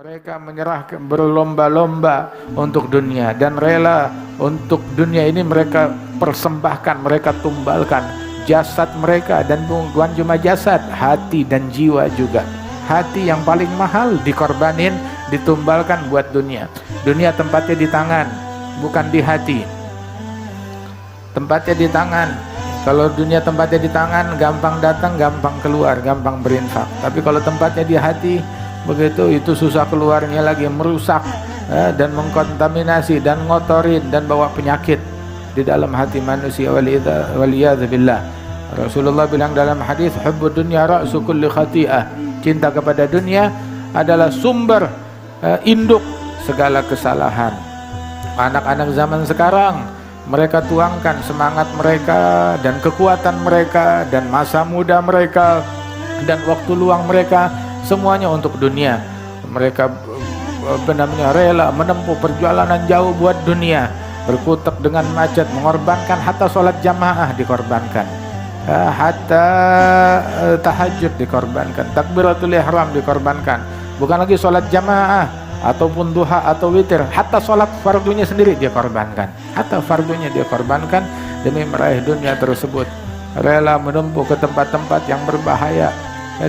Mereka menyerahkan berlomba-lomba untuk dunia dan rela untuk dunia ini mereka persembahkan, mereka tumbalkan jasad mereka, dan bukan cuma jasad, hati dan jiwa juga. Hati yang paling mahal dikorbanin, ditumbalkan buat dunia. Dunia tempatnya di tangan, bukan di hati. Tempatnya di tangan. Kalau dunia tempatnya di tangan, gampang datang, gampang keluar, gampang berinfak. Tapi kalau tempatnya di hati, begitu itu susah keluarnya lagi, merusak dan mengkontaminasi dan ngotorin dan bawa penyakit di dalam hati manusia. Waliyadzubillah. Rasulullah bilang dalam hadis, hubbud dunya ra'su kulli khati'ah. Cinta kepada dunia adalah sumber induk segala kesalahan. Anak-anak zaman sekarang, mereka tuangkan semangat mereka dan kekuatan mereka dan masa muda mereka dan waktu luang mereka semuanya untuk dunia. Mereka rela menempuh perjalanan jauh buat dunia, berkutat dengan macet, mengorbankan hatta sholat jamaah dikorbankan, hatta tahajud dikorbankan, takbiratul ihram dikorbankan, bukan lagi sholat jamaah ataupun duha atau witir, hatta sholat fardunya sendiri dia korbankan, hatta fardunya dia korbankan demi meraih dunia tersebut. Rela menempuh ke tempat-tempat yang berbahaya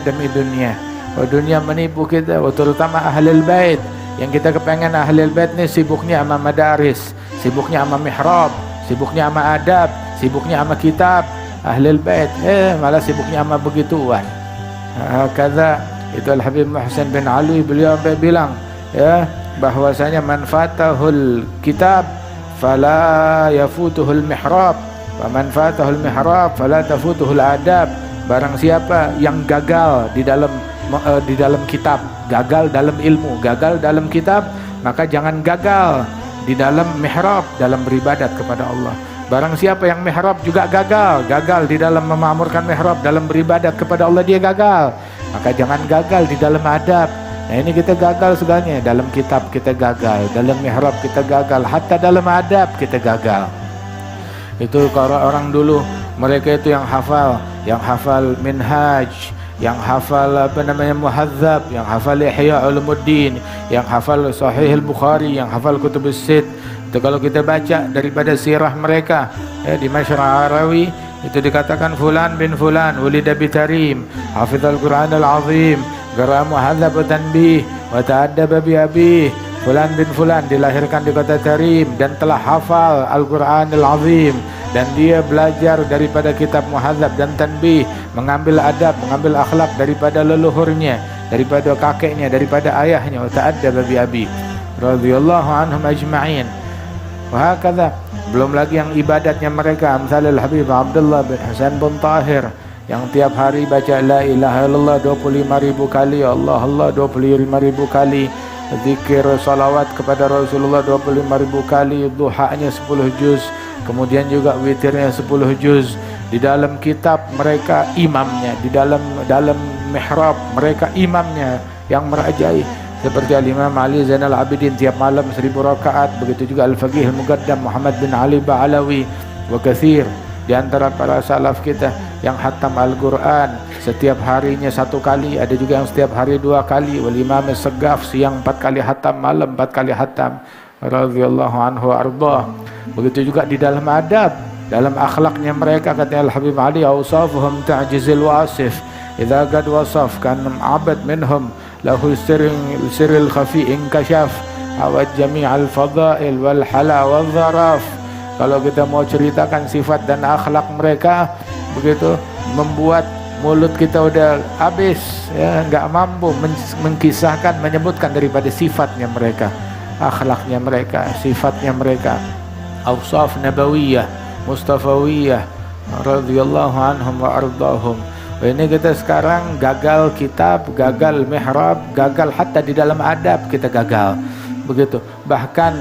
demi dunia. Dunia menipu kita, terutama ahlul bait. Yang kita kepengen ahlul bait nih sibuknya sama madaris, sibuknya sama mihrab, sibuknya sama adab, sibuknya sama kitab. Ahlul bait malah sibuknya sama begituan. Kata itu Al-Habib Muhsin bin Ali, beliau bilang ya bahwasanya man fatahul kitab fala yafutuhul mihrab, wa man fatahul mihrab fala tafutuhul adab. Barang siapa yang gagal di dalam kitab, gagal dalam ilmu, gagal dalam kitab, maka jangan gagal di dalam mihrab, dalam beribadat kepada Allah. Barang siapa yang mihrab juga gagal di dalam memakmurkan mihrab, dalam beribadat kepada Allah dia gagal, maka jangan gagal di dalam adab. Nah ini kita gagal segalanya, dalam kitab kita gagal, dalam mihrab kita gagal, hatta dalam adab kita gagal. Itu kalau orang dulu, mereka itu yang hafal minhaj, yang hafal muhadzab, yang hafal Ihya Ulumuddin, yang hafal Sahih Al-Bukhari, yang hafal Kutubus Sitt. Itu kalau kita baca daripada sirah mereka di Masyra' Arawi, itu dikatakan fulan bin fulan wulida bitarim, hafizal Qur'an al-azim, qara muhadzab wa tanbih wa ta'addaba bi abih. Fulan bin fulan dilahirkan di kota Tarim dan telah hafal Al-Qur'an al-azim, dan dia belajar daripada kitab muhadzab dan tanbih, mengambil adab, mengambil akhlak daripada leluhurnya, daripada kakeknya, daripada ayahnya. Wa ta'addaba bi abi radhiyallahu anhum ajma'in. Wa hakadha. Belum lagi yang ibadatnya mereka, amsalul Habib Abdullah bin Hasan bin Tahir, yang tiap hari baca la ilaha illallah 25.000 kali, Allah Allah 25.000 kali, zikir salawat kepada Rasulullah 25.000 kali, duhanya 10 juz, kemudian juga witirnya 10 juz. Di dalam kitab mereka imamnya, di dalam mihrab mereka imamnya yang merajai, seperti Imam Ali Zainal Abidin tiap malam 1000 rakaat. Begitu juga Al-Faqih Al-Muqaddam Muhammad bin Ali Ba'alawi, wa katsir di antara para salaf kita yang khatam Al-Quran setiap harinya 1 kali, ada juga yang setiap hari 2 kali. Wal Imam As-Saggaf siang 4 kali khatam, malam 4 kali khatam, radhiyallahu anhu ardah. Begitu juga di dalam adab, dalam akhlaknya mereka, kata Al-Habib Ali, awsafuhum ta'jizil wasif, idza qad wasaf kan abad minhum lahu sirril khafi inkashaf awad jami'al fadail wal hala wal dharaf. Kalau kita mau ceritakan sifat dan akhlak mereka, begitu membuat mulut kita udah habis, ya, nggak mampu mengkisahkan, menyebutkan daripada sifatnya mereka, akhlaknya mereka, sifatnya mereka, awsaf nabawiyah, mustafawiyah, radhiyallahu anhum wa ardahum. Ini kita sekarang gagal kitab, gagal mihrab, gagal hatta di dalam adab kita gagal. Begitu. Bahkan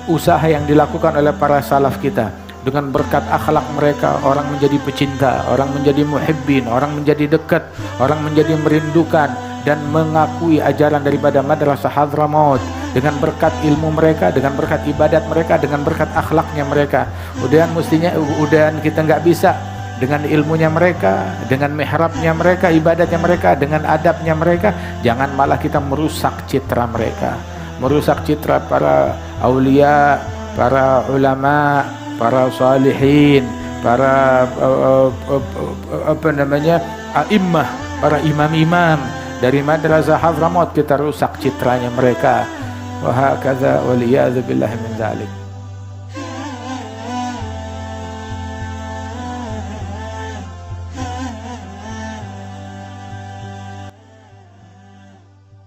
usaha yang dilakukan oleh para salaf kita, dengan berkat akhlak mereka, orang menjadi pecinta, orang menjadi muhibbin, orang menjadi dekat, orang menjadi merindukan dan mengakui ajaran daripada Madrasah Hadramaut. Dengan berkat ilmu mereka, dengan berkat ibadat mereka, dengan berkat akhlaknya mereka. Udahan kita nggak bisa dengan ilmunya mereka, dengan mihrabnya mereka, ibadatnya mereka, dengan adabnya mereka. Jangan malah kita merusak citra mereka, merusak citra para aulia, para ulama, para salihin, para a'immah, para imam-imam dari madrasah Hadramaut. Kita rusak citranya mereka. Wa hakadha wal iyadzu billahi min dzalik.